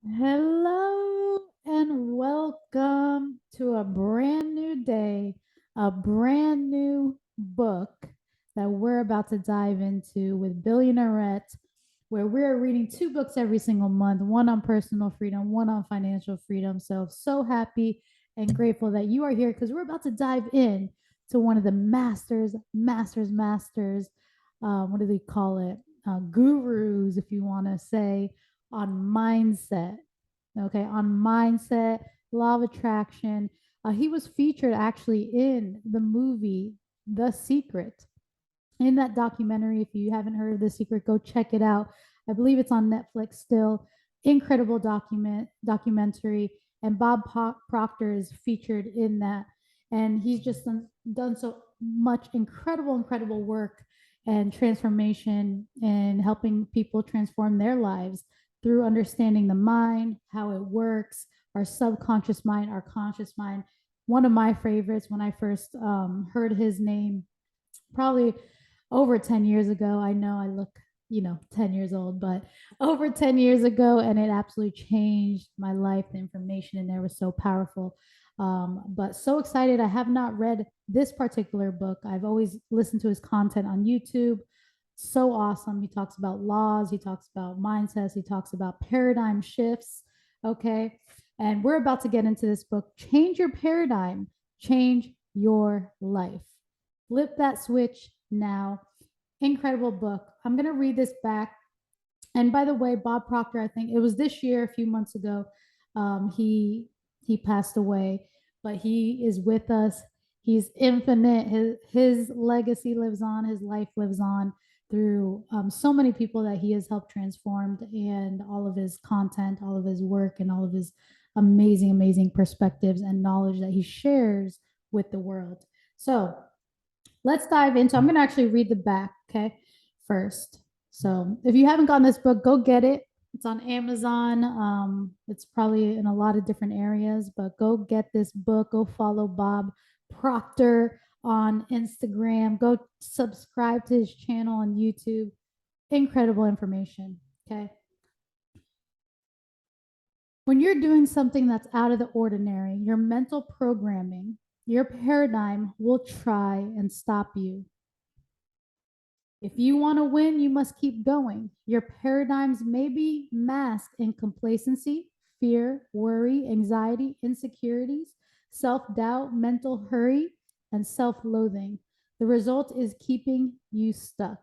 Hello and welcome to a brand new day, a brand new book that we're about to dive into with Billionaireette, where we're reading two books every single month, one on personal freedom, one on financial freedom. So happy and grateful that you are here because we're about to dive in to one of the masters. What do they call it? Gurus, if you want to say, on mindset. Okay, on mindset, law of attraction. He was featured actually in the movie The Secret. In that documentary, if you haven't heard of The Secret, go check it out. I believe it's on Netflix still. Incredible documentary, and Bob Proctor is featured in that, and he's just done so much incredible work and transformation and helping people transform their lives through understanding the mind, how it works, our subconscious mind, our conscious mind. One of my favorites when I first heard his name, probably over 10 years ago. I know I look, 10 years old, but over 10 years ago, and it absolutely changed my life. The information in there was so powerful. But so excited. I have not read this particular book. I've always listened to his content on YouTube. So awesome. He talks about laws, he talks about mindsets, he talks about paradigm shifts. Okay. And we're about to get into this book. Change your paradigm, change your life. Flip that switch now. Incredible book. I'm going to read this back. And by the way, Bob Proctor, I think it was this year, a few months ago, he passed away, but he is with us. He's infinite. His legacy lives on. His life lives on through so many people that he has helped transformed, and all of his content, all of his work, and all of his amazing perspectives and knowledge that he shares with the world. So let's dive into. I'm going to actually read the back, okay, first. So if you haven't gotten this book, go get it. It's on Amazon. It's probably in a lot of different areas, but go get this book. Go follow Bob Proctor on Instagram. Go subscribe to his channel on YouTube. Incredible information. Okay. When you're doing something that's out of the ordinary, your mental programming, your paradigm will try and stop you. If you want to win, you must keep going. Your paradigms may be masked in complacency, fear, worry, anxiety, insecurities, self doubt, mental hurry, and self loathing. The result is keeping you stuck,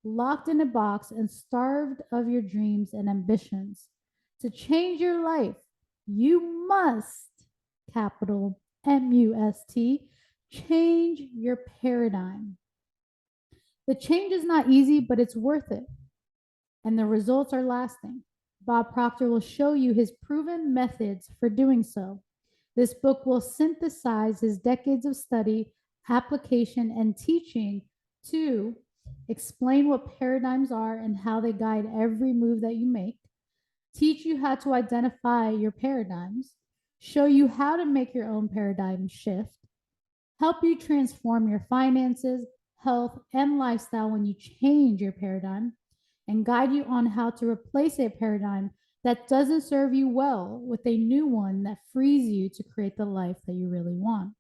locked in a box, and starved of your dreams and ambitions. To change your life, you must, capital MUST, change your paradigm. The change is not easy, but it's worth it, and the results are lasting. Bob Proctor will show you his proven methods for doing so. This book will synthesize his decades of study, application, and teaching to explain what paradigms are and how they guide every move that you make, teach you how to identify your paradigms, show you how to make your own paradigm shift, help you transform your finances, health, and lifestyle when you change your paradigm, and guide you on how to replace a paradigm that doesn't serve you well with a new one that frees you to create the life that you really want.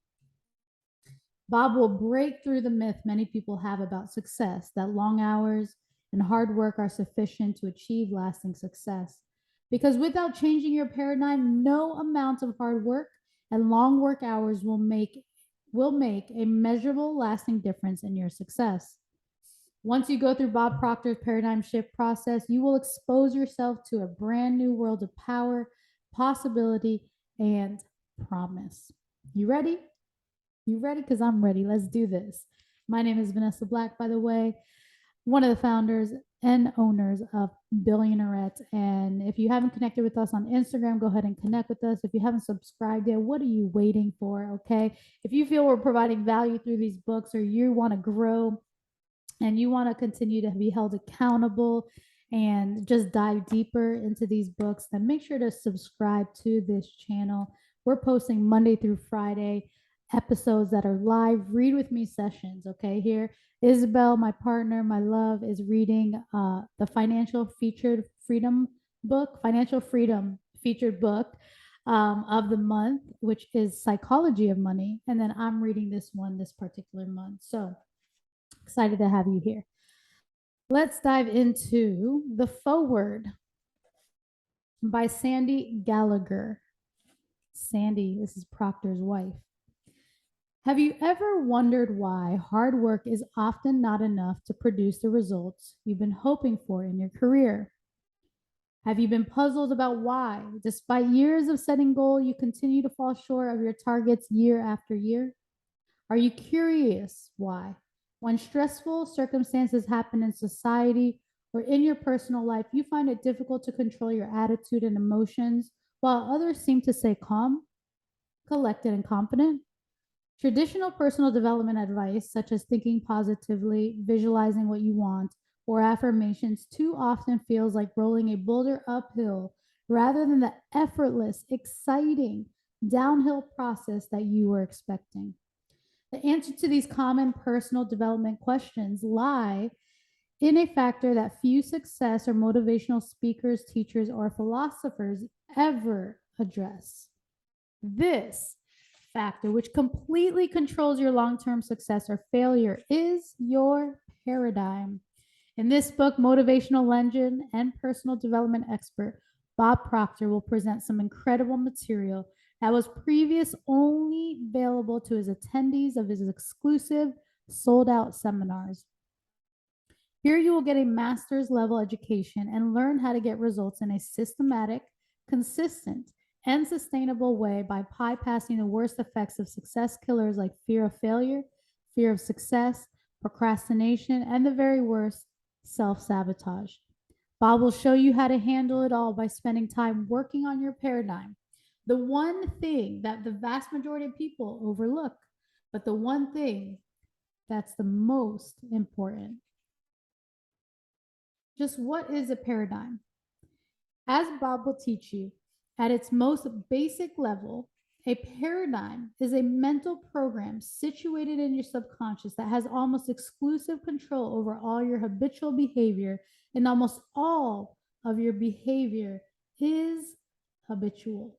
Bob will break through the myth many people have about success, that long hours and hard work are sufficient to achieve lasting success. Because without changing your paradigm, no amount of hard work and long work hours will make a measurable, lasting difference in your success. Once you go through Bob Proctor's paradigm shift process, you will expose yourself to a brand new world of power, possibility, and promise. You ready? You ready? Because I'm ready. Let's do this. My name is Vanessa Black, by the way, one of the founders and owners of Billionaireette. And if you haven't connected with us on Instagram, go ahead and connect with us. If you haven't subscribed yet, what are you waiting for? Okay. If you feel we're providing value through these books, or you want to grow and you want to continue to be held accountable and just dive deeper into these books, then make sure to subscribe to this channel. We're posting Monday through Friday episodes that are live read with me sessions. Okay, here Isabel, my partner, my love, is reading the financial featured freedom book, financial freedom featured book of the month, which is Psychology of Money. And then I'm reading this one this particular month. So excited to have you here. Let's dive into the foreword by Sandy Gallagher. Sandy, this is Proctor's wife. Have you ever wondered why hard work is often not enough to produce the results you've been hoping for in your career? Have you been puzzled about why, despite years of setting goals, you continue to fall short of your targets year after year? Are you curious why, when stressful circumstances happen in society or in your personal life, you find it difficult to control your attitude and emotions while others seem to stay calm, collected, and confident? Traditional personal development advice, such as thinking positively, visualizing what you want, or affirmations, too often feels like rolling a boulder uphill rather than the effortless, exciting downhill process that you were expecting. The answer to these common personal development questions lie in a factor that few success or motivational speakers, teachers, or philosophers ever address. This factor, which completely controls your long-term success or failure, is your paradigm. In this book, motivational legend and personal development expert Bob Proctor will present some incredible material that was previously only available to his attendees of his exclusive sold-out seminars. Here you will get a master's level education and learn how to get results in a systematic, consistent, and sustainable way by bypassing the worst effects of success killers like fear of failure, fear of success, procrastination, and the very worst, self-sabotage. Bob will show you how to handle it all by spending time working on your paradigm. The one thing that the vast majority of people overlook, but the one thing that's the most important. Just what is a paradigm? As Bob will teach you, at its most basic level, a paradigm is a mental program situated in your subconscious that has almost exclusive control over all your habitual behavior, and almost all of your behavior is habitual.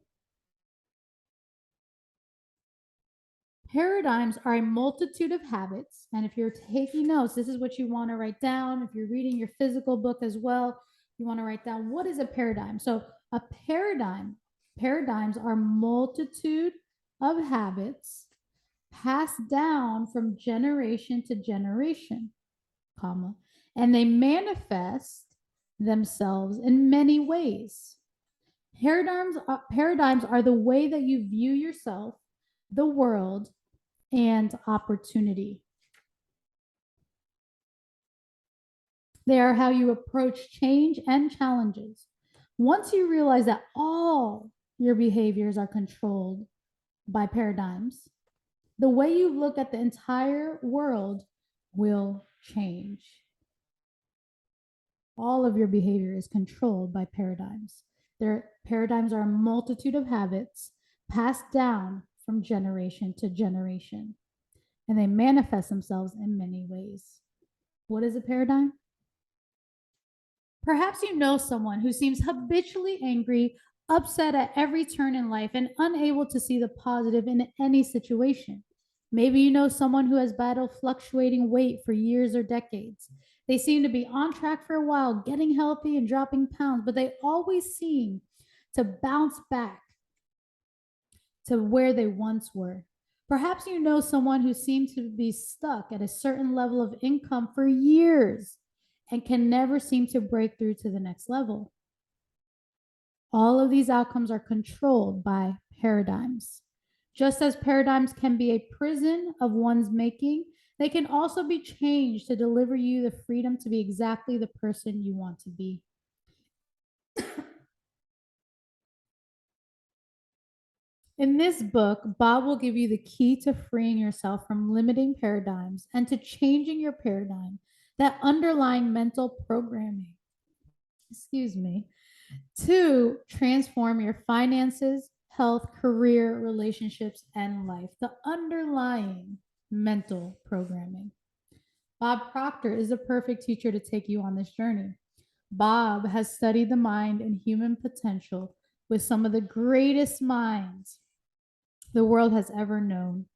Paradigms are a multitude of habits, and if you're taking notes, this is what you want to write down. If you're reading your physical book as well, you want to write down what is a paradigm. So a paradigms are multitude of habits passed down from generation to generation, comma, and they manifest themselves in many ways. Paradigms are the way that you view yourself, the world, and opportunity. They are how you approach change and challenges. Once you realize that all your behaviors are controlled by paradigms, the way you look at the entire world will change. All of your behavior is controlled by paradigms. Their paradigms are a multitude of habits passed down from generation to generation, and they manifest themselves in many ways. What is a paradigm? Perhaps you know someone who seems habitually angry, upset at every turn in life, and unable to see the positive in any situation. Maybe you know someone who has battled fluctuating weight for years or decades. They seem to be on track for a while, getting healthy and dropping pounds, but they always seem to bounce back to where they once were. Perhaps you know someone who seems to be stuck at a certain level of income for years and can never seem to break through to the next level. All of these outcomes are controlled by paradigms. Just as paradigms can be a prison of one's making, they can also be changed to deliver you the freedom to be exactly the person you want to be. In this book, Bob will give you the key to freeing yourself from limiting paradigms and to changing your paradigm, that underlying mental programming, to transform your finances, health, career, relationships, and life. The underlying mental programming. Bob Proctor is a perfect teacher to take you on this journey. Bob has studied the mind and human potential with some of the greatest minds the world has ever known.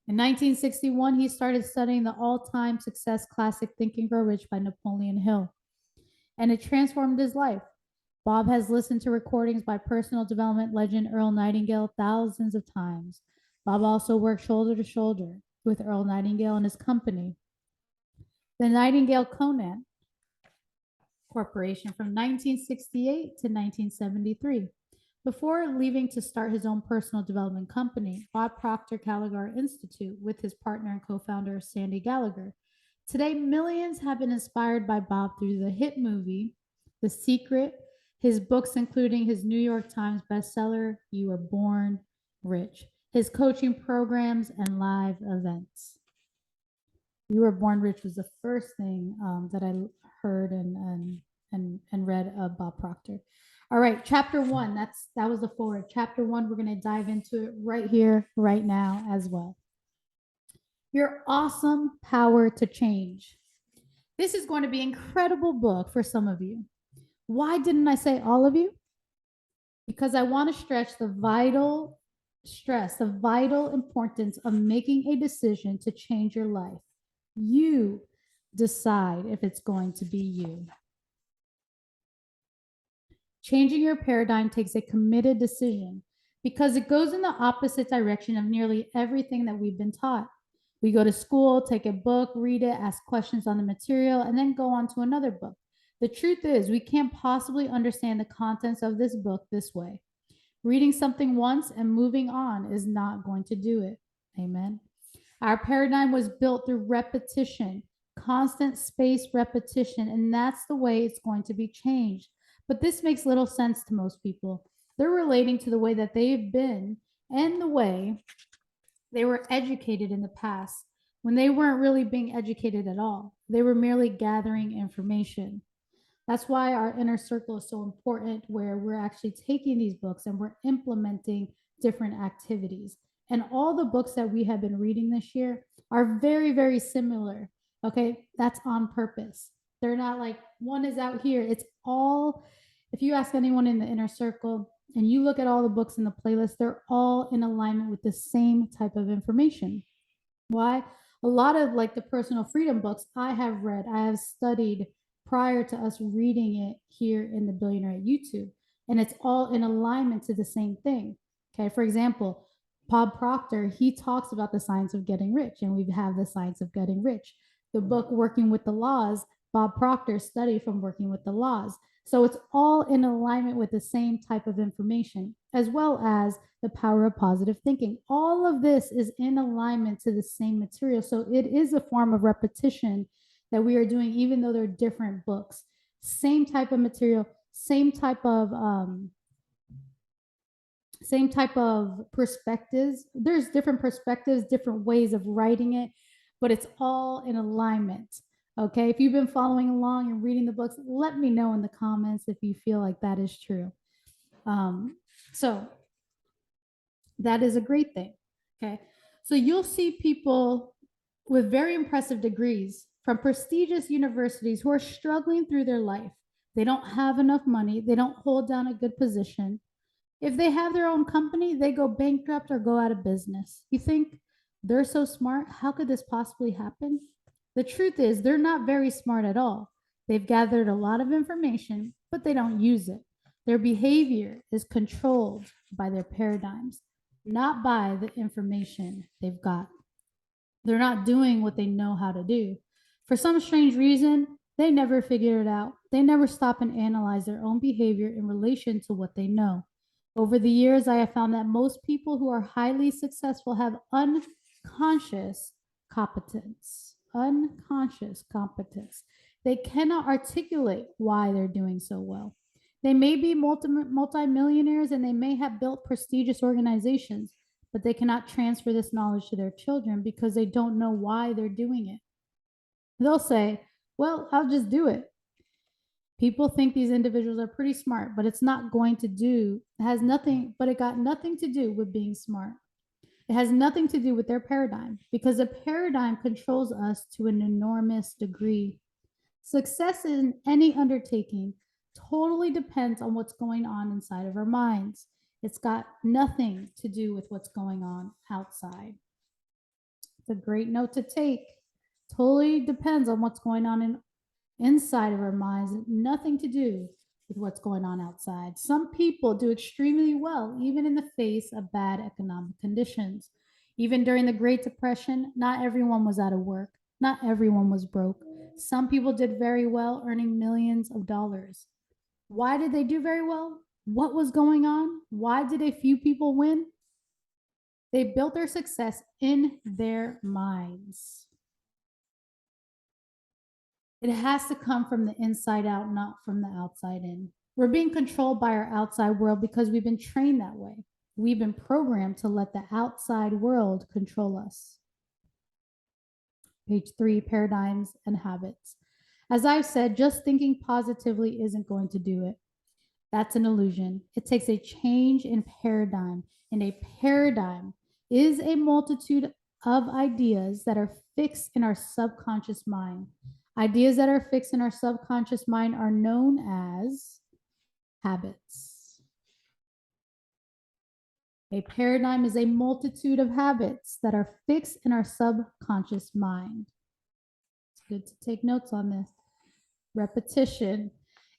In 1961, he started studying the all-time success classic Think and Grow Rich by Napoleon Hill, and it transformed his life. Bob has listened to recordings by personal development legend Earl Nightingale thousands of times. Bob also worked shoulder to shoulder with Earl Nightingale and his company, the Nightingale Conant Corporation, from 1968 to 1973. Before leaving to start his own personal development company, Bob Proctor Gallagher Institute, with his partner and co-founder Sandy Gallagher. Today, millions have been inspired by Bob through the hit movie, The Secret, his books, including his New York Times bestseller, You Were Born Rich, his coaching programs, and live events. You Were Born Rich was the first thing that I heard and read of Bob Proctor. All right, chapter 1. That was the forward. Chapter 1, we're going to dive into it right here, right now as well. Your awesome power to change. This is going to be an incredible book for some of you. Why didn't I say all of you? Because I want to stress the vital importance of making a decision to change your life. You decide if it's going to be you. Changing your paradigm takes a committed decision because it goes in the opposite direction of nearly everything that we've been taught. We go to school, take a book, read it, ask questions on the material, and then go on to another book. The truth is, we can't possibly understand the contents of this book this way. Reading something once and moving on is not going to do it. Amen. Our paradigm was built through repetition, constant spaced repetition, and that's the way it's going to be changed. But this makes little sense to most people. They're relating to the way that they've been and the way they were educated in the past when they weren't really being educated at all. They were merely gathering information. That's why our inner circle is so important, where we're actually taking these books and we're implementing different activities. And all the books that we have been reading this year are very, very similar. Okay, that's on purpose. They're not like one is out here. It's all, if you ask anyone in the inner circle and you look at all the books in the playlist, they're all in alignment with the same type of information. Why? A lot of like the personal freedom books I have read, I have studied prior to us reading it here in the Billionaire at YouTube. And it's all in alignment to the same thing. Okay, for example, Bob Proctor, he talks about the science of getting rich, and we have the science of getting rich. The book Working with the Laws, Bob Proctor studied from Working with the Laws. So it's all in alignment with the same type of information, as well as the power of positive thinking. All of this is in alignment to the same material. So it is a form of repetition that we are doing, even though they're different books. Same type of material, same type of perspectives. There's different perspectives, different ways of writing it, but it's all in alignment. Okay, if you've been following along and reading the books, let me know in the comments if you feel like that is true. So that is a great thing. Okay, so you'll see people with very impressive degrees from prestigious universities who are struggling through their life. They don't have enough money. They don't hold down a good position. If they have their own company, they go bankrupt or go out of business. You think they're so smart? How could this possibly happen? The truth is, they're not very smart at all. They've gathered a lot of information, but they don't use it. Their behavior is controlled by their paradigms, not by the information they've got. They're not doing what they know how to do. For some strange reason, they never figure it out. They never stop and analyze their own behavior in relation to what they know. Over the years, I have found that most people who are highly successful have unconscious competence. Unconscious competence. They cannot articulate why they're doing so well. They may be multimillionaires and they may have built prestigious organizations, but they cannot transfer this knowledge to their children because they don't know why they're doing it. They'll say, well, I'll just do it. People think these individuals are pretty smart, but it's not going to do, it has nothing, but it got nothing to do with being smart. It has nothing to do with their paradigm, because the paradigm controls us to an enormous degree. Success in any undertaking totally depends on what's going on inside of our minds. It's got nothing to do with what's going on outside. It's a great note to take. Totally depends on what's going on inside of our minds, nothing to do with what's going on outside. Some people do extremely well, even in the face of bad economic conditions. Even during the Great Depression, not everyone was out of work, not everyone was broke. Some people did very well, earning millions of dollars. Why did they do very well? What was going on? Why did a few people win? They built their success in their minds. It has to come from the inside out, not from the outside in. We're being controlled by our outside world because we've been trained that way. We've been programmed to let the outside world control us. Page 3, paradigms and habits. As I've said, just thinking positively isn't going to do it. That's an illusion. It takes a change in paradigm, and a paradigm is a multitude of ideas that are fixed in our subconscious mind. Ideas that are fixed in our subconscious mind are known as habits. A paradigm is a multitude of habits that are fixed in our subconscious mind. It's good to take notes on this. Repetition.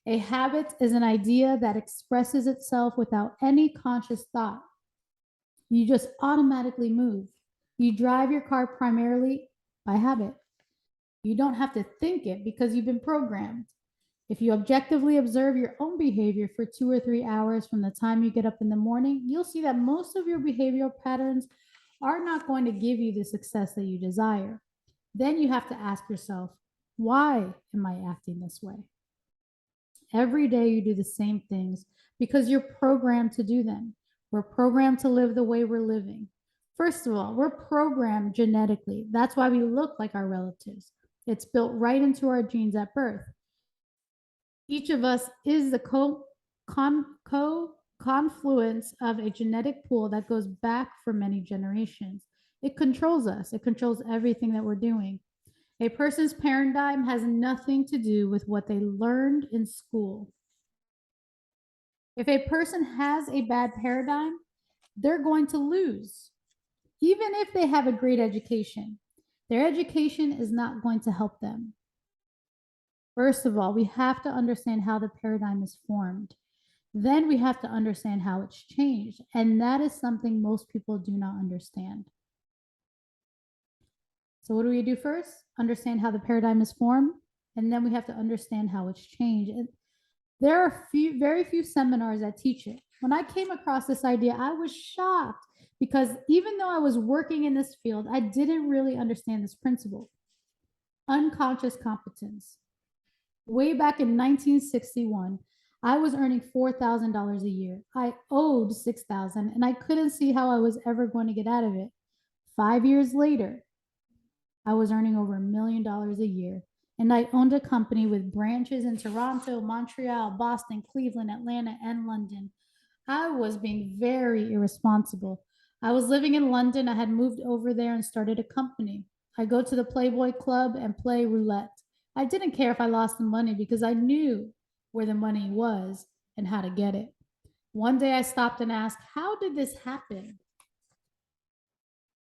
A habit is an idea that expresses itself without any conscious thought. You just automatically move. You drive your car primarily by habit. You don't have to think it because you've been programmed. If you objectively observe your own behavior for 2 or 3 hours from the time you get up in the morning, you'll see that most of your behavioral patterns are not going to give you the success that you desire. Then you have to ask yourself, why am I acting this way? Every day you do the same things because you're programmed to do them. We're programmed to live the way we're living. First of all, we're programmed genetically. That's why we look like our relatives. It's built right into our genes at birth. Each of us is the confluence of a genetic pool that goes back for many generations. It controls us. It controls everything that we're doing. A person's paradigm has nothing to do with what they learned in school. If a person has a bad paradigm, they're going to lose. Even if they have a great education, their education is not going to help them. First of all, we have to understand how the paradigm is formed. Then we have to understand how it's changed. And that is something most people do not understand. So what do we do first? Understand how the paradigm is formed, and then we have to understand how it's changed. And there are very few seminars that teach it. When I came across this idea, I was shocked because even though I was working in this field, I didn't really understand this principle. Unconscious competence. Way back in 1961, I was earning $4,000 a year. I owed $6,000, and I couldn't see how I was ever going to get out of it. 5 years later, I was earning over $1 million a year, and I owned a company with branches in Toronto, Montreal, Boston, Cleveland, Atlanta, and London. I was being very irresponsible. I was living in London. I had moved over there and started a company. I go to the Playboy Club and play roulette. I didn't care if I lost the money because I knew where the money was and how to get it. One day I stopped and asked, how did this happen?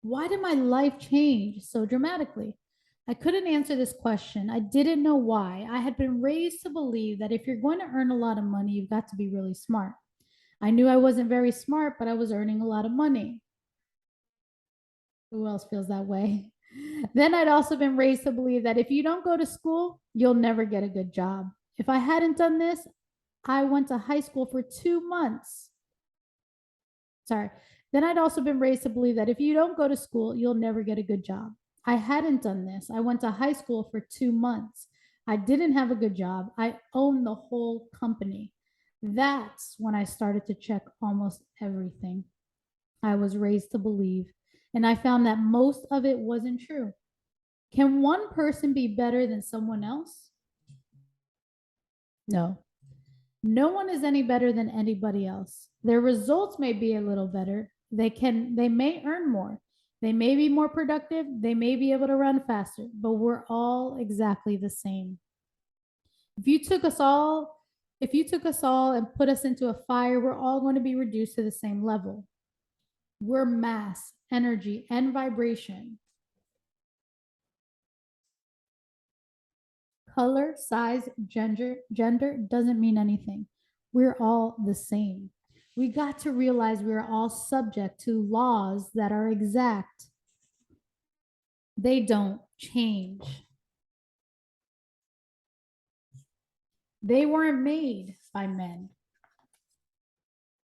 Why did my life change so dramatically? I couldn't answer this question. I didn't know why. I had been raised to believe that if you're going to earn a lot of money, you've got to be really smart. I knew I wasn't very smart, but I was earning a lot of money. Who else feels that way? Then I'd also been raised to believe that if you don't go to school, you'll never get a good job. If I hadn't done this, I went to high school for 2 months. Then I'd also been raised to believe that if you don't go to school, you'll never get a good job. I hadn't done this. I went to high school for 2 months. I didn't have a good job. I owned the whole company. That's when I started to check almost everything I was raised to believe. And I found that most of it wasn't true. Can one person be better than someone else? No. No one is any better than anybody else. Their results may be a little better. They may earn more. They may be more productive. They may be able to run faster, but we're all exactly the same. If you took us all, if you took us all and put us into a fire, we're all going to be reduced to the same level. We're mass, energy, and vibration. Color, size, gender doesn't mean anything. We're all the same. We got to realize we are all subject to laws that are exact. They don't change. They weren't made by men.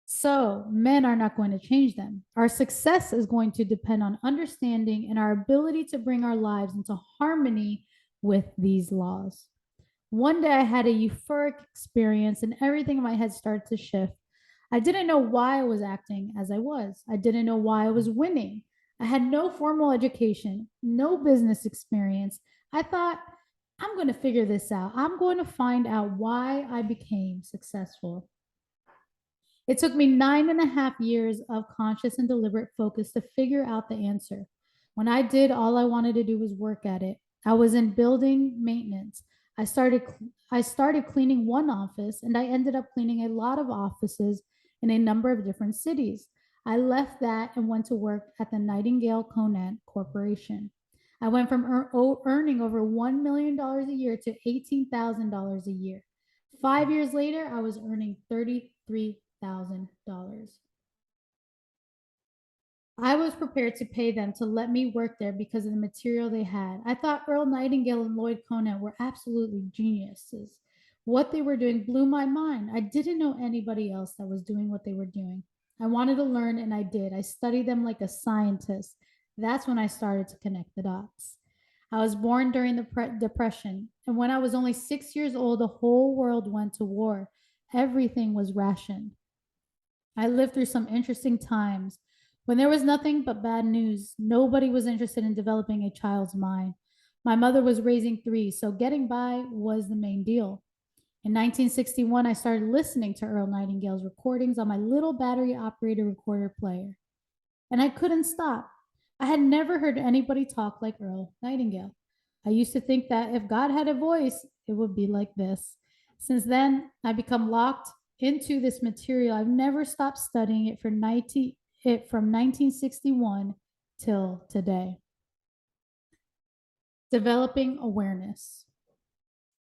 So men are not going to change them. Our success is going to depend on understanding and our ability to bring our lives into harmony with these laws. One day I had a euphoric experience and everything in my head started to shift. I didn't know why I was acting as I was. I didn't know why I was winning. I had no formal education, no business experience. I thought, I'm going to figure this out. I'm going to find out why I became successful. It took me 9.5 years of conscious and deliberate focus to figure out the answer. When I did, all I wanted to do was work at it. I was in building maintenance. I started cleaning one office and I ended up cleaning a lot of offices in a number of different cities. I left that and went to work at the Nightingale Conant Corporation. I went from earning over $1 million a year to $18,000 a year. 5 years later, I was earning $33,000. I was prepared to pay them to let me work there because of the material they had. I thought Earl Nightingale and Lloyd Conant were absolutely geniuses. What they were doing blew my mind. I didn't know anybody else that was doing what they were doing. I wanted to learn and I did. I studied them like a scientist. That's when I started to connect the dots. I was born during the Depression, and when I was only 6 years old, the whole world went to war. Everything was rationed. I lived through some interesting times when there was nothing but bad news. Nobody was interested in developing a child's mind. My mother was raising three, so getting by was the main deal. In 1961, I started listening to Earl Nightingale's recordings on my little battery operated recorder player, and I couldn't stop. I had never heard anybody talk like Earl Nightingale. I used to think that if God had a voice, it would be like this. Since then, I've become locked into this material. I've never stopped studying it from 1961 till today. Developing awareness.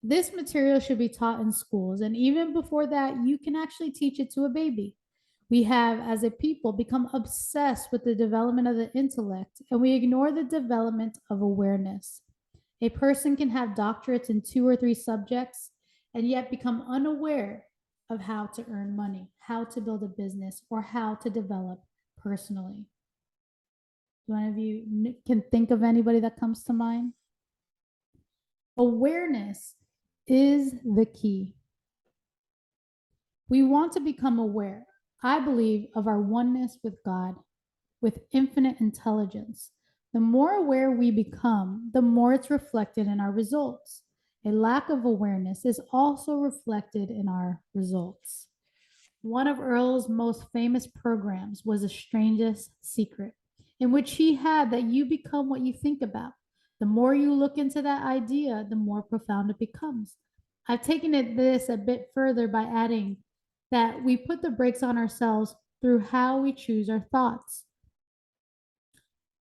This material should be taught in schools, and even before that, you can actually teach it to a baby. We have, as a people, become obsessed with the development of the intellect, and we ignore the development of awareness. A person can have doctorates in 2 or 3 subjects and yet become unaware of how to earn money, how to build a business, or how to develop personally. One of you can think of anybody that comes to mind? Awareness is the key. We want to become aware, I believe, of our oneness with God, with infinite intelligence. The more aware we become, the more it's reflected in our results. A lack of awareness is also reflected in our results. One of Earl's most famous programs was The Strangest Secret, in which he had that you become what you think about. The more you look into that idea, the more profound it becomes. I've taken this a bit further by adding that we put the brakes on ourselves through how we choose our thoughts.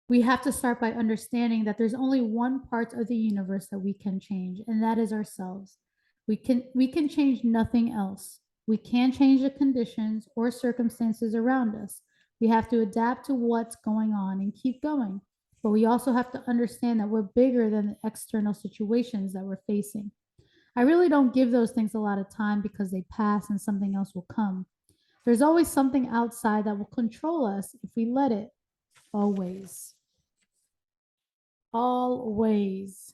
We have to start by understanding that there's only one part of the universe that we can change, and that is ourselves. We can change nothing else. We can't change the conditions or circumstances around us. We have to adapt to what's going on and keep going. But we also have to understand that we're bigger than the external situations that we're facing. I really don't give those things a lot of time because they pass and something else will come. There's always something outside that will control us if we let it. Always. Always.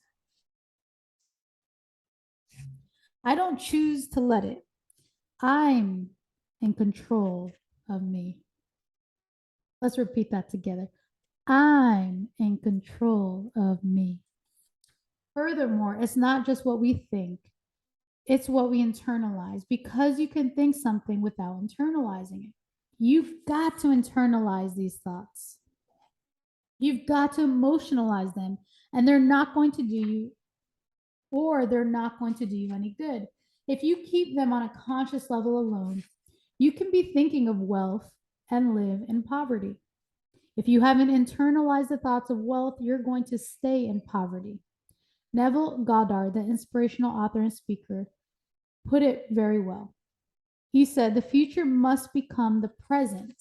I don't choose to let it. I'm in control of me. Let's repeat that together. I'm in control of me. Furthermore, it's not just what we think, it's what we internalize, because you can think something without internalizing it. You've got to internalize these thoughts. You've got to emotionalize them, and they're not going to do you any good. If you keep them on a conscious level alone, you can be thinking of wealth and live in poverty. If you haven't internalized the thoughts of wealth, you're going to stay in poverty. Neville Goddard, the inspirational author and speaker, put it very well. He said, the future must become the present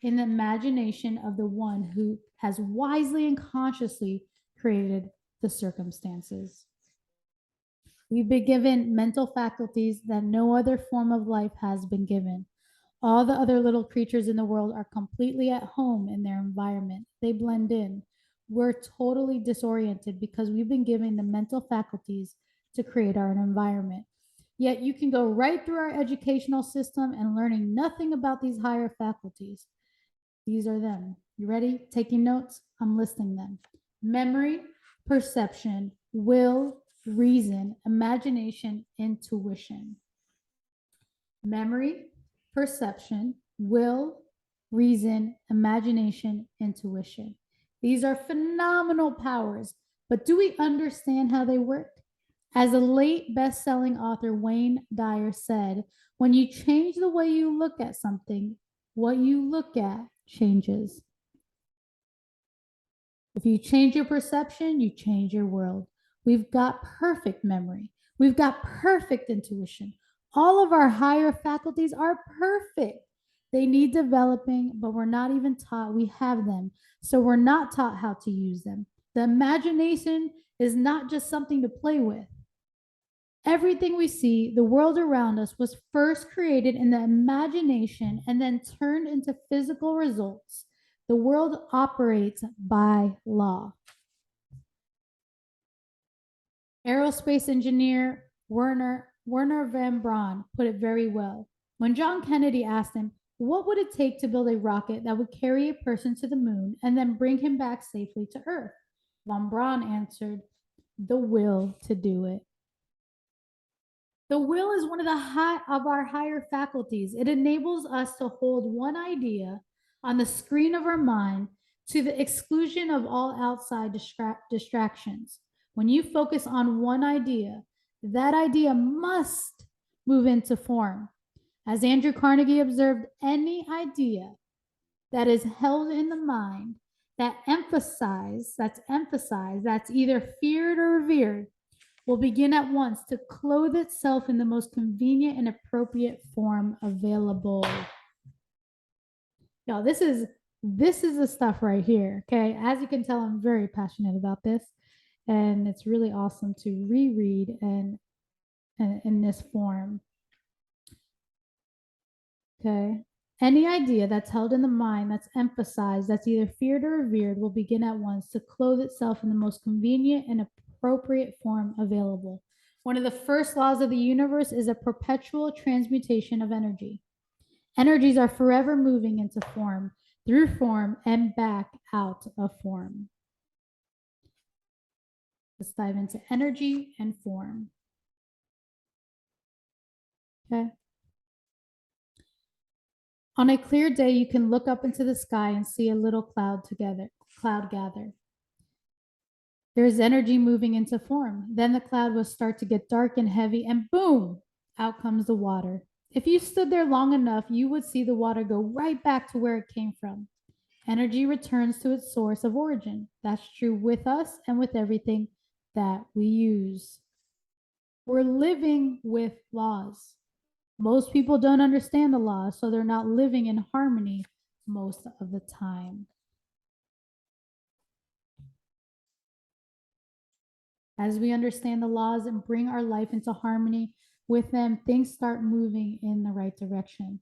in the imagination of the one who has wisely and consciously created the circumstances. We've been given mental faculties that no other form of life has been given. All the other little creatures in the world are completely at home in their environment. They blend in. We're totally disoriented because we've been given the mental faculties to create our environment. Yet you can go right through our educational system and learning nothing about these higher faculties. These are them. You ready? Taking notes? I'm listing them. Memory, perception, will, reason, imagination, intuition. Memory, perception, will, reason, imagination, intuition. These are phenomenal powers, but do we understand how they work? As a late best-selling author, Wayne Dyer, said, when you change the way you look at something, what you look at changes. If you change your perception, you change your world. We've got perfect memory. We've got perfect intuition. All of our higher faculties are perfect. They need developing, but we're not even taught we have them. So we're not taught how to use them. The imagination is not just something to play with. Everything we see, the world around us, was first created in the imagination and then turned into physical results. The world operates by law. Aerospace engineer Werner von Braun put it very well. When John Kennedy asked him, what would it take to build a rocket that would carry a person to the moon and then bring him back safely to Earth? Von Braun answered, the will to do it. The will is one of our higher faculties. It enables us to hold one idea on the screen of our mind to the exclusion of all outside distractions. When you focus on one idea, that idea must move into form. As Andrew Carnegie observed, any idea that is held in the mind that's either feared or revered, will begin at once to clothe itself in the most convenient and appropriate form available. Now, this is the stuff right here, okay? As you can tell, I'm very passionate about this, and it's really awesome to reread and in this form. Okay. Any idea that's held in the mind, that's emphasized, that's either feared or revered, will begin at once to clothe itself in the most convenient and appropriate form available. One of the first laws of the universe is a perpetual transmutation of energy. Energies are forever moving into form, through form, and back out of form. Let's dive into energy and form. Okay. On a clear day, you can look up into the sky and see a little cloud gather. There's energy moving into form. Then the cloud will start to get dark and heavy, and boom, out comes the water. If you stood there long enough, you would see the water go right back to where it came from. Energy returns to its source of origin. That's true with us and with everything that we use. We're living with laws. Most people don't understand the laws, so they're not living in harmony most of the time. As we understand the laws and bring our life into harmony with them, things start moving in the right direction.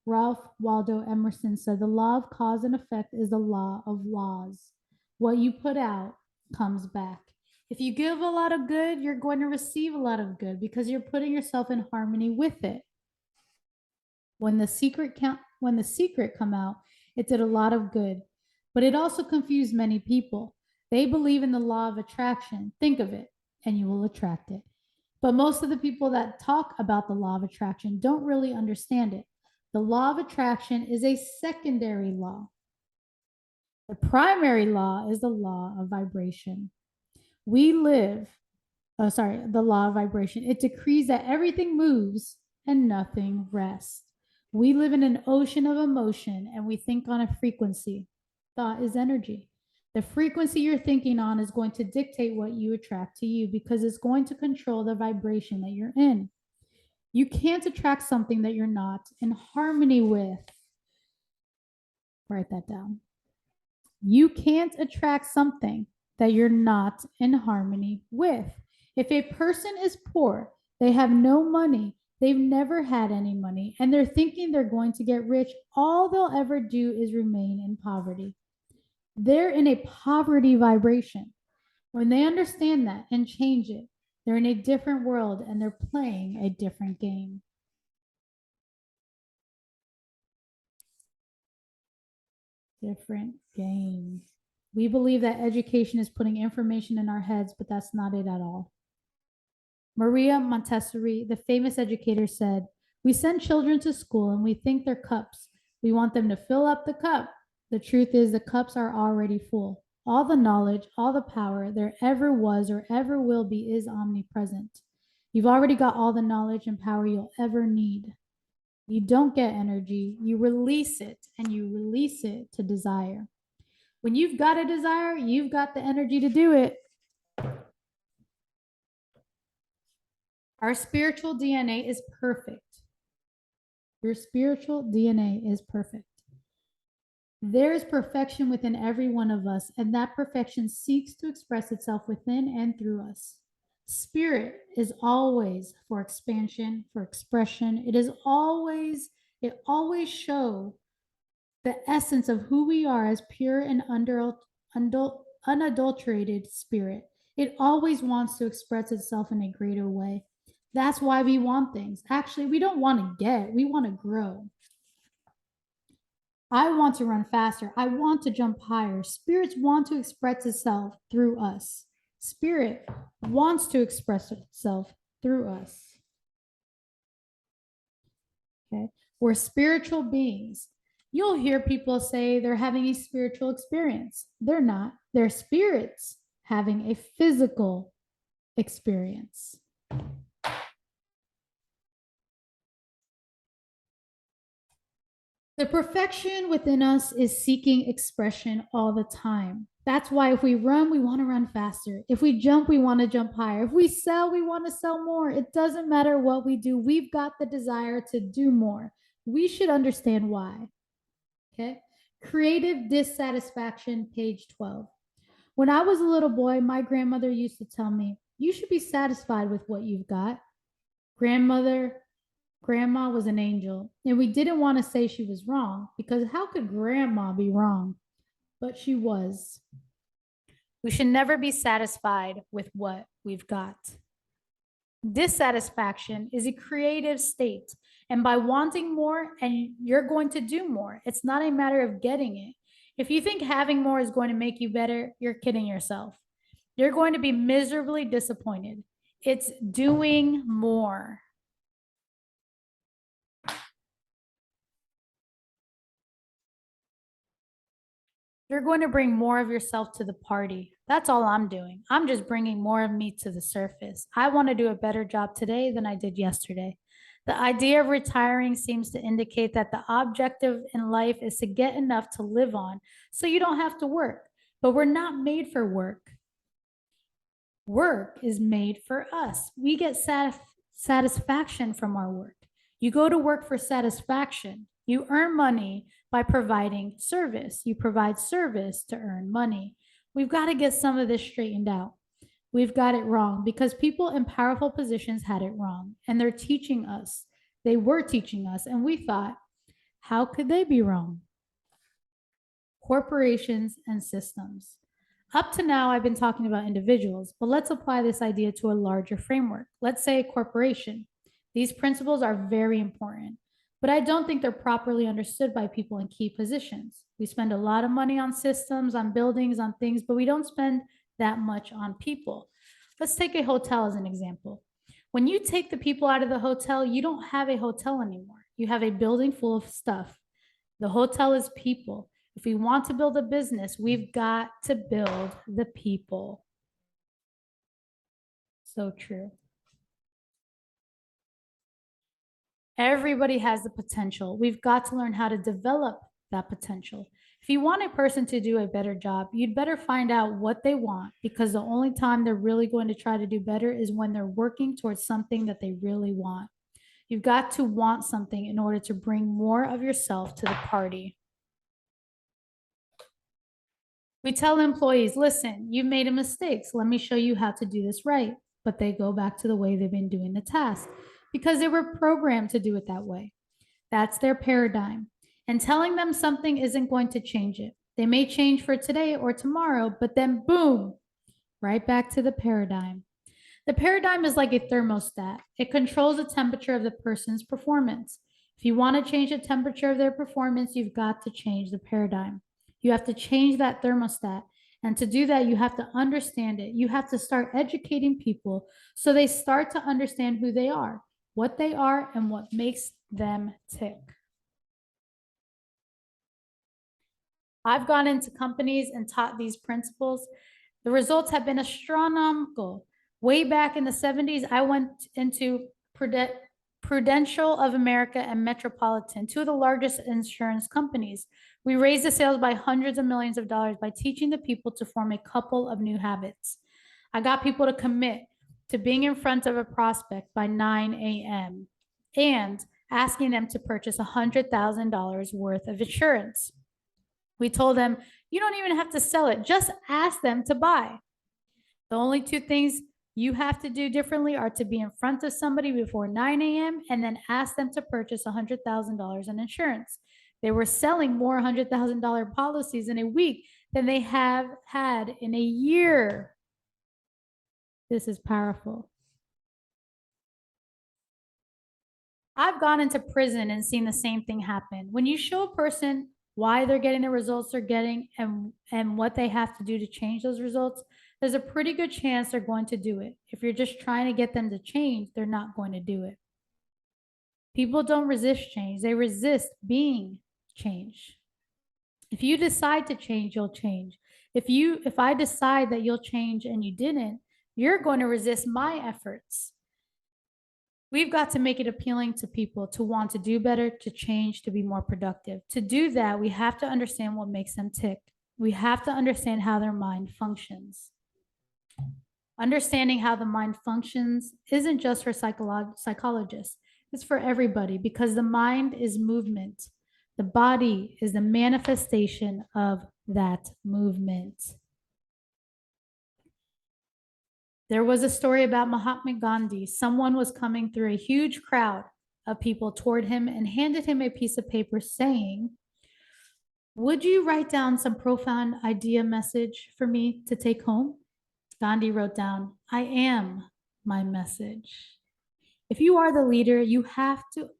Ralph Waldo Emerson said, the law of cause and effect is the law of laws. What you put out comes back. If you give a lot of good, you're going to receive a lot of good because you're putting yourself in harmony with it. When the secret come out, it did a lot of good, but it also confused many people. They believe in the law of attraction. Think of it, and you will attract it. But most of the people that talk about the law of attraction don't really understand it. The law of attraction is a secondary law. The primary law is the law of vibration. We live the law of vibration. It decrees that everything moves and nothing rests. We live in an ocean of emotion and we think on a frequency. Thought is energy. The frequency you're thinking on is going to dictate what you attract to you because it's going to control the vibration that you're in. You can't attract something that you're not in harmony with. Write that down. You can't attract something that you're not in harmony with. If a person is poor, they have no money, they've never had any money, and they're thinking they're going to get rich, all they'll ever do is remain in poverty. They're in a poverty vibration. When they understand that and change it, they're in a different world and they're playing a different game. Different game. We believe that education is putting information in our heads, but that's not it at all. Maria Montessori, the famous educator, said, "We send children to school and we think they're cups. We want them to fill up the cup. The truth is the cups are already full. All the knowledge, all the power there ever was or ever will be is omnipresent. You've already got all the knowledge and power you'll ever need. You don't get energy, you release it, and you release it to desire. When you've got a desire, you've got the energy to do it." Our spiritual DNA is perfect. Your spiritual DNA is perfect. There is perfection within every one of us, and that perfection seeks to express itself within and through us. Spirit is always for expansion, for expression. It always shows the essence of who we are as pure and unadulterated spirit. It always wants to express itself in a greater way. That's why we want things. Actually, we don't want to get, we want to grow. I want to run faster. I want to jump higher. Spirits want to express itself through us. Spirit wants to express itself through us. Okay, we're spiritual beings. You'll hear people say they're having a spiritual experience. They're not. They're spirits having a physical experience. The perfection within us is seeking expression all the time. That's why if we run, we want to run faster. If we jump, we want to jump higher. If we sell, we want to sell more. It doesn't matter what we do. We've got the desire to do more. We should understand why. Okay. Creative dissatisfaction, page 12. When I was a little boy, my grandmother used to tell me, "You should be satisfied with what you've got." Grandma was an angel, and we didn't want to say she was wrong because how could grandma be wrong? But she was. We should never be satisfied with what we've got. Dissatisfaction is a creative state, and by wanting more, and you're going to do more. It's not a matter of getting it. If you think having more is going to make you better, you're kidding yourself. You're going to be miserably disappointed. It's doing more. You're going to bring more of yourself to the party. That's all I'm doing. I'm just bringing more of me to the surface. I want to do a better job today than I did yesterday. The idea of retiring seems to indicate that the objective in life is to get enough to live on so you don't have to work. But we're not made for work. Work is made for us. We get satisfaction from our work. You go to work for satisfaction. You earn money by providing service. You provide service to earn money. We've got to get some of this straightened out. We've got it wrong because people in powerful positions had it wrong, and they're teaching us. They were teaching us, and we thought, how could they be wrong? Corporations and systems. Up to now, I've been talking about individuals, but let's apply this idea to a larger framework. Let's say a corporation. These principles are very important, but I don't think they're properly understood by people in key positions. We spend a lot of money on systems, on buildings, on things, but we don't spend that much on people. Let's take a hotel as an example. When you take the people out of the hotel, you don't have a hotel anymore. You have a building full of stuff. The hotel is people. If we want to build a business, we've got to build the people. So true. Everybody has the potential. We've got to learn how to develop that potential. If you want a person to do a better job, you'd better find out what they want, because the only time they're really going to try to do better is when they're working towards something that they really want. You've got to want something in order to bring more of yourself to the party. We tell employees, listen, you've made a mistake, so let me show you how to do this right. But they go back to the way they've been doing the task because they were programmed to do it that way. That's their paradigm. And telling them something isn't going to change it. They may change for today or tomorrow, but then boom, right back to the paradigm. The paradigm is like a thermostat. It controls the temperature of the person's performance. If you want to change the temperature of their performance, you've got to change the paradigm. You have to change that thermostat. And to do that, you have to understand it. You have to start educating people so they start to understand who they are, what they are, and what makes them tick. I've gone into companies and taught these principles. The results have been astronomical. Way back in the 70s, I went into Prudential of America and Metropolitan, two of the largest insurance companies. We raised the sales by hundreds of millions of dollars by teaching the people to form a couple of new habits. I got people to commit to being in front of a prospect by 9 a.m. and asking them to purchase $100,000 worth of insurance. We told them, you don't even have to sell it, just ask them to buy. The only two things you have to do differently are to be in front of somebody before 9 a.m. and then ask them to purchase $100,000 in insurance. They were selling more $100,000 policies in a week than they have had in a year. This is powerful. I've gone into prison and seen the same thing happen. When you show a person why they're getting the results they're getting and what they have to do to change those results, there's a pretty good chance they're going to do it. If you're just trying to get them to change, they're not going to do it. People don't resist change. They resist being changed. If you decide to change, you'll change. If I decide that you'll change and you didn't, you're going to resist my efforts. We've got to make it appealing to people to want to do better, to change, to be more productive. To do that, we have to understand what makes them tick. We have to understand how their mind functions. Understanding how the mind functions isn't just for psychologists. It's for everybody, because the mind is movement. The body is the manifestation of that movement. There was a story about Mahatma Gandhi. Someone was coming through a huge crowd of people toward him and handed him a piece of paper saying, would you write down some profound idea message for me to take home? Gandhi wrote down, I am my message. If you are the leader, you have to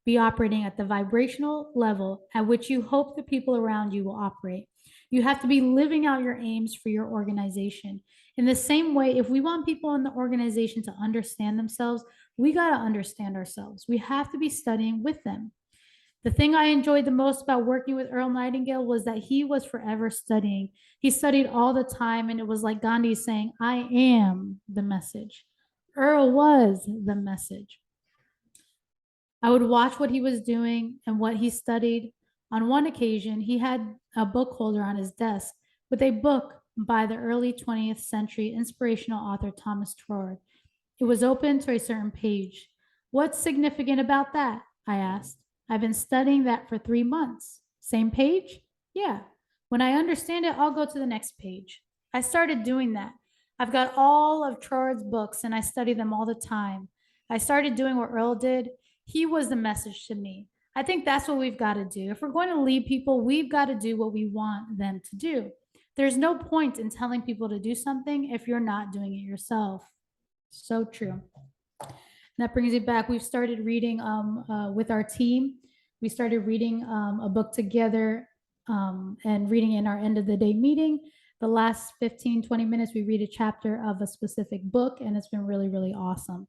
be operating at the vibrational level at which you hope the people around you will operate. You have to be living out your aims for your organization. In the same way, if we want people in the organization to understand themselves, we got to understand ourselves. We have to be studying with them. The thing I enjoyed the most about working with Earl Nightingale was that he was forever studying. He studied all the time, and it was like Gandhi saying, I am the message. Earl was the message. I would watch what he was doing and what he studied. On one occasion, he had a book holder on his desk with a book by the early 20th century inspirational author Thomas Trord. It was open to a certain page. What's significant about that? I asked. I've been studying that for 3 months. Same page? Yeah. When I understand it, I'll go to the next page. I started doing that. I've got all of Trord's books and I study them all the time. I started doing what Earl did. He was the message to me. I think that's what we've got to do. If we're going to lead people, we've got to do what we want them to do. There's no point in telling people to do something if you're not doing it yourself. So true. That brings me back. We've started reading with our team. We started reading a book together and reading in our end of the day meeting. The last 15, 20 minutes, we read a chapter of a specific book, and it's been really, really awesome.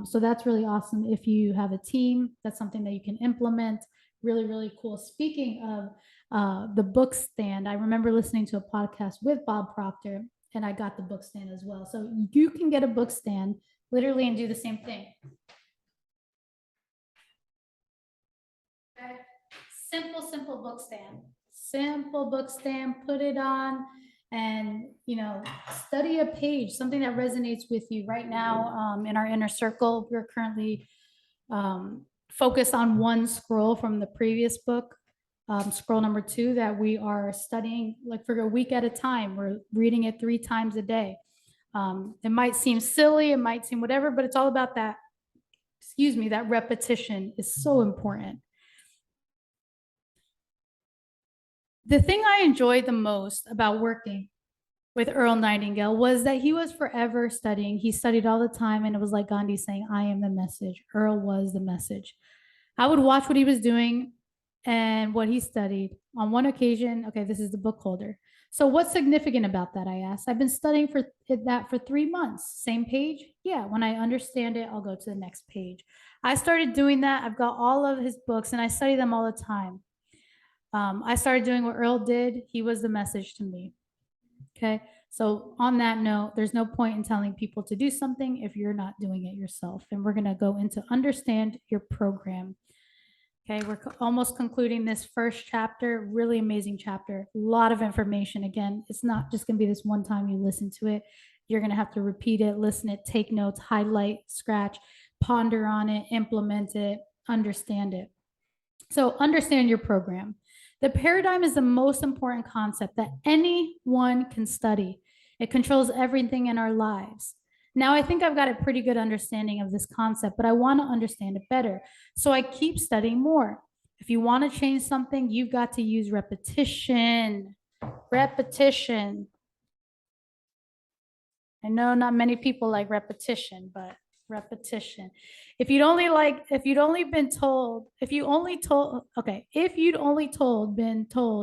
So that's really awesome. If you have a team, that's something that you can implement. Really, really cool. Speaking of the book stand, I remember listening to a podcast with Bob Proctor, and I got the book stand as well. So you can get a book stand literally and do the same thing. Okay. Simple book stand. Simple book stand, put it on and, study a page, something that resonates with you. Right now, in our inner circle, we're currently focused on one scroll from the previous book, scroll number 2, that we are studying like for a week at a time. We're reading it 3 times a day. It might seem silly, it might seem whatever, but it's all about that, that repetition is so important. The thing I enjoyed the most about working with Earl Nightingale was that he was forever studying. He studied all the time, and it was like Gandhi saying, I am the message. Earl was the message. I would watch what he was doing and what he studied. On one occasion, okay, this is the book holder. So what's significant about that, I asked. I've been studying for that for 3 months. Same page? Yeah, when I understand it, I'll go to the next page. I started doing that. I've got all of his books, and I study them all the time. I started doing what Earl did. He was the message to me. Okay. So on that note, there's no point in telling people to do something if you're not doing it yourself. And we're going to go into understand your program. Okay. We're almost concluding this first chapter, really amazing chapter, a lot of information. Again, it's not just going to be this one time you listen to it. You're going to have to repeat it, listen it, take notes, highlight, scratch, ponder on it, implement it, understand it. So understand your program. The paradigm is the most important concept that anyone can study. It controls everything in our lives. Now, I think I've got a pretty good understanding of this concept, but I want to understand it better. So I keep studying more. If you want to change something, you've got to use repetition. Repetition. I know not many people like repetition, but repetition. If you'd only been told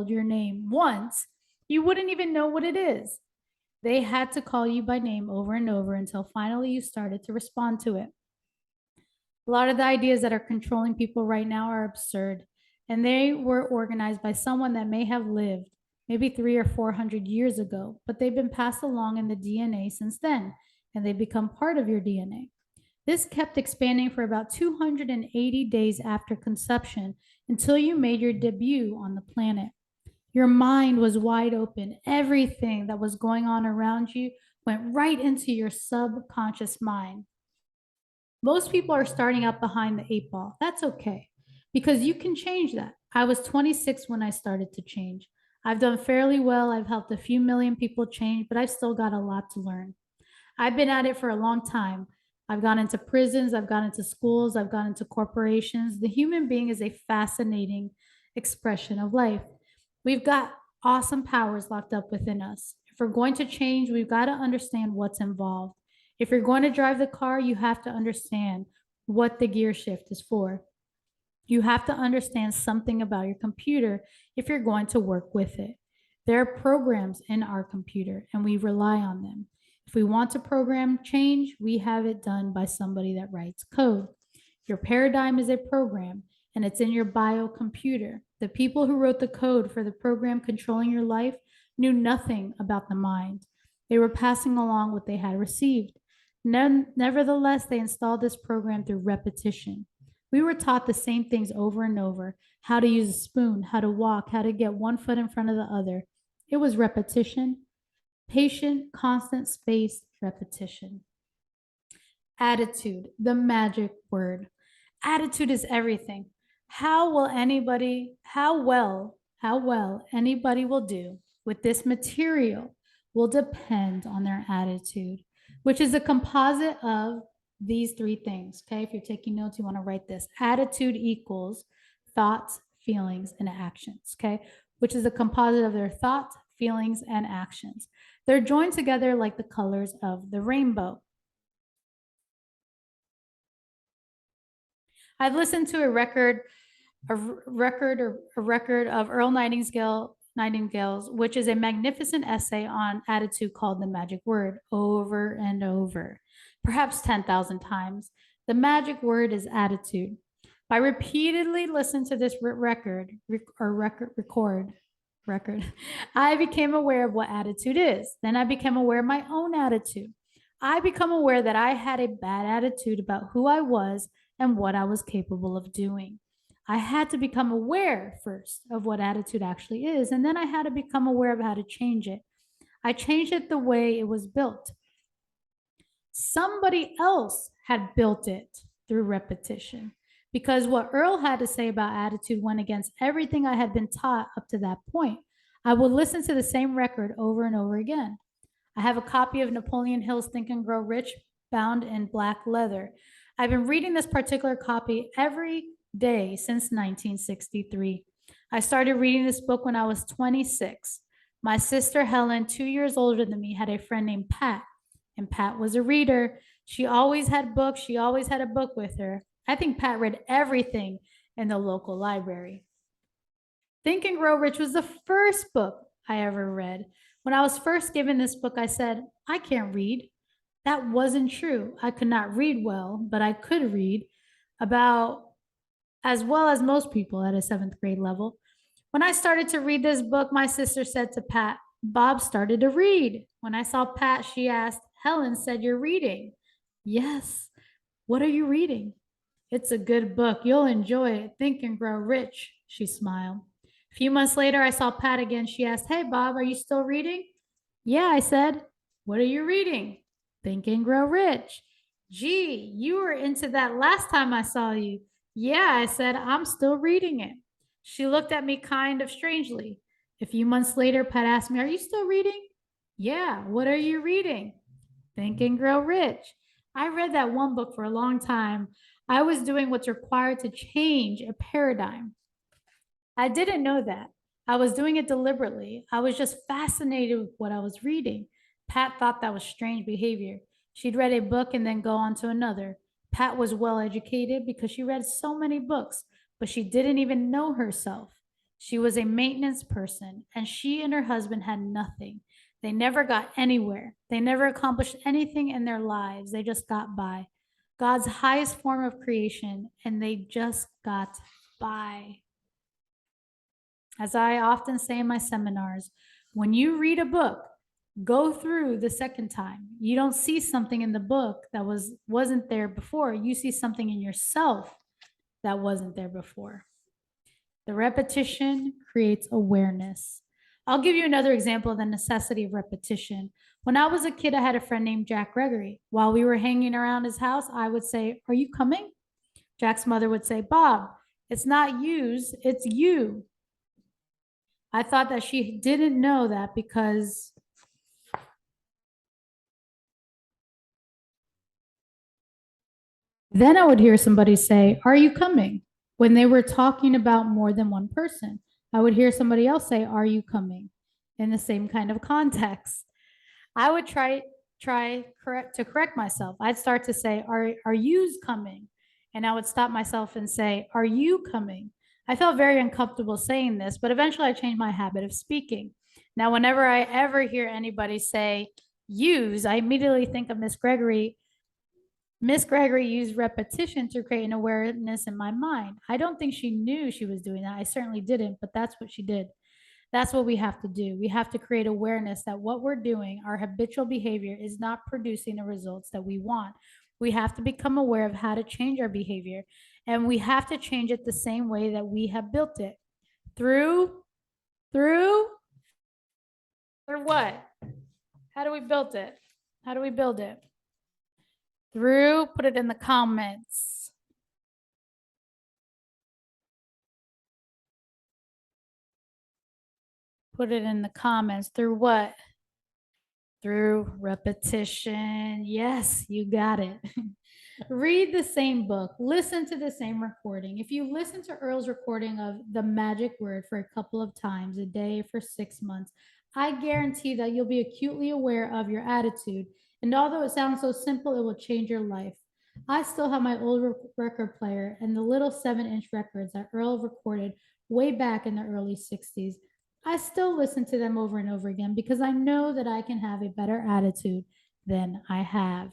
your name once, you wouldn't even know what it is. They had to call you by name over and over until finally you started to respond to it. A lot of the ideas that are controlling people right now are absurd, and they were organized by someone that may have lived maybe 300 or 400 years ago, but they've been passed along in the DNA since then, and they become part of your DNA. This kept expanding for about 280 days after conception until you made your debut on the planet. Your mind was wide open. Everything that was going on around you went right into your subconscious mind. Most people are starting out behind the 8 ball. That's okay, because you can change that. I was 26 when I started to change. I've done fairly well. I've helped a few million people change, but I've still got a lot to learn. I've been at it for a long time. I've gone into prisons, I've gone into schools, I've gone into corporations. The human being is a fascinating expression of life. We've got awesome powers locked up within us. If we're going to change, we've got to understand what's involved. If you're going to drive the car, you have to understand what the gear shift is for. You have to understand something about your computer if you're going to work with it. There are programs in our computer, and we rely on them. If we want to program change, we have it done by somebody that writes code. Your paradigm is a program, and it's in your bio computer. The people who wrote the code for the program controlling your life knew nothing about the mind. They were passing along what they had received. Nevertheless, they installed this program through repetition. We were taught the same things over and over: how to use a spoon, how to walk, how to get one foot in front of the other. It was repetition, patient, constant, spaced repetition. Attitude, the magic word. Attitude is everything. How well anybody will do with this material will depend on their attitude, which is a composite of these 3 things. Okay, if you're taking notes, you want to write this. Attitude equals thoughts, feelings, and actions. Okay, which is a composite of their thoughts, feelings, and actions. They're joined together like the colors of the rainbow. I've listened to a record of Earl Nightingale's, which is a magnificent essay on attitude called The Magic Word, over and over, perhaps 10,000 times. The magic word is attitude. By repeatedly listening to this record, record. I became aware of what attitude is. Then I became aware of my own attitude. I become aware that I had a bad attitude about who I was and what I was capable of doing. I had to become aware first of what attitude actually is, and then I had to become aware of how to change it. I changed it the way it was built. Somebody else had built it through repetition, because what Earl had to say about attitude went against everything I had been taught up to that point. I would listen to the same record over and over again. I have a copy of Napoleon Hill's Think and Grow Rich bound in black leather. I've been reading this particular copy every day since 1963. I started reading this book when I was 26. My sister Helen, 2 years older than me, had a friend named Pat, and Pat was a reader. She always had books. She always had a book with her. I think Pat read everything in the local library. Think and Grow Rich was the first book I ever read. When I was first given this book, I said, I can't read. That wasn't true. I could not read well, but I could read about as well as most people at a 7th grade level. When I started to read this book, my sister said to Pat, Bob started to read. When I saw Pat, she asked, Helen said you're reading. Yes. What are you reading? It's a good book. You'll enjoy it. Think and Grow Rich, she smiled. A few months later, I saw Pat again. She asked, hey, Bob, are you still reading? Yeah, I said. What are you reading? Think and Grow Rich. Gee, you were into that last time I saw you. Yeah, I said, I'm still reading it. She looked at me kind of strangely. A few months later, Pat asked me, are you still reading? Yeah, what are you reading? Think and Grow Rich. I read that one book for a long time. I was doing what's required to change a paradigm. I didn't know that. I was doing it deliberately. I was just fascinated with what I was reading. Pat thought that was strange behavior. She'd read a book and then go on to another. Pat was well educated because she read so many books, but she didn't even know herself. She was a maintenance person, and she and her husband had nothing. They never got anywhere. They never accomplished anything in their lives. They just got by. God's highest form of creation, and they just got by. As I often say in my seminars, when you read a book, go through the second time. You don't see something in the book that wasn't there before. You see something in yourself that wasn't there before. The repetition creates awareness. I'll give you another example of the necessity of repetition. When I was a kid, I had a friend named Jack Gregory. While we were hanging around his house, I would say, are you coming? Jack's mother would say, Bob, it's not yous, it's you. I thought that she didn't know that because then I would hear somebody say, are you coming? When they were talking about more than one person, I would hear somebody else say, are you coming? In the same kind of context. I would try to correct myself. I'd start to say, are yous coming? And I would stop myself and say, are you coming? I felt very uncomfortable saying this, but eventually I changed my habit of speaking. Now, whenever I ever hear anybody say use, I immediately think of Miss Gregory. Miss Gregory used repetition to create an awareness in my mind. I don't think she knew she was doing that. I certainly didn't, but that's what she did. That's what we have to do. We have to create awareness that what we're doing, our habitual behavior, is not producing the results that we want. We have to become aware of how to change our behavior, and we have to change it the same way that we have built it. Through what? How do we build it? How do we build it? Through, put it in the comments. Put it in the comments. Through what? Through repetition. Yes, you got it. Read the same book. Listen to the same recording. If you listen to Earl's recording of the magic word for a couple of times a day for 6 months, I guarantee that you'll be acutely aware of your attitude. And although it sounds so simple, it will change your life. I still have my old record player and the little 7-inch records that Earl recorded way back in the early 60s. I still listen to them over and over again because I know that I can have a better attitude than I have.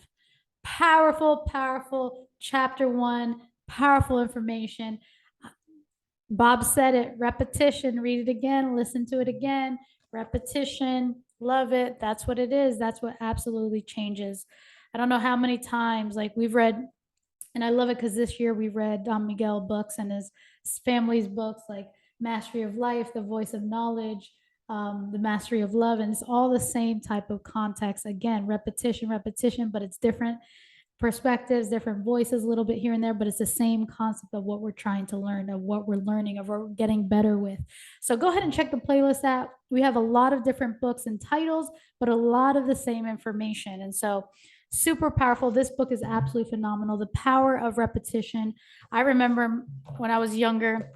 Powerful, powerful chapter 1, powerful information. Bob said it, repetition, read it again, listen to it again, repetition, love it. That's what it is. That's what absolutely changes. I don't know how many times, like we've read, and I love it because this year we read Don Miguel books and his family's books like Mastery of Life, The Voice of Knowledge, The Mastery of Love, and it's all the same type of context. Again, repetition, repetition, but it's different perspectives, different voices a little bit here and there, but it's the same concept of what we're trying to learn, of what we're learning, of what we're getting better with. So go ahead and check the playlist out. We have a lot of different books and titles, but a lot of the same information. And so super powerful. This book is absolutely phenomenal. The Power of Repetition. I remember when I was younger,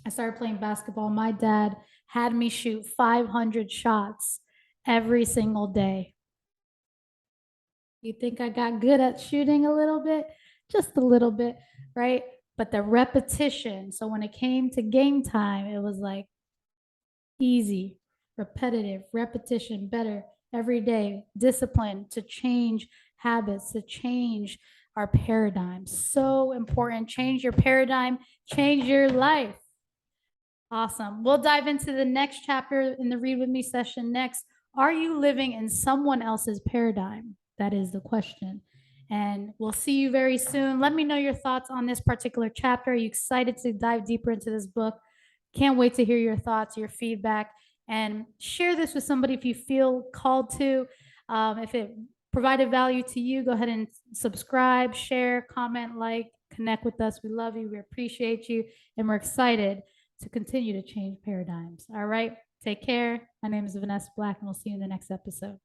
I started playing basketball. My dad had me shoot 500 shots every single day. You think I got good at shooting a little bit? Just a little bit, right? But the repetition. So when it came to game time, it was like easy, repetitive, repetition, better every day, discipline to change habits, to change our paradigm. So important. Change your paradigm, change your life. Awesome. We'll dive into the next chapter in the Read With Me session next. Are you living in someone else's paradigm? That is the question. And we'll see you very soon. Let me know your thoughts on this particular chapter. Are you excited to dive deeper into this book? Can't wait to hear your thoughts, your feedback, and share this with somebody if you feel called to. If it provided value to you, go ahead and subscribe, share, comment, like, connect with us. We love you. We appreciate you. And we're excited to continue to change paradigms. All right. Take care. My name is Vanessa Black, and we'll see you in the next episode.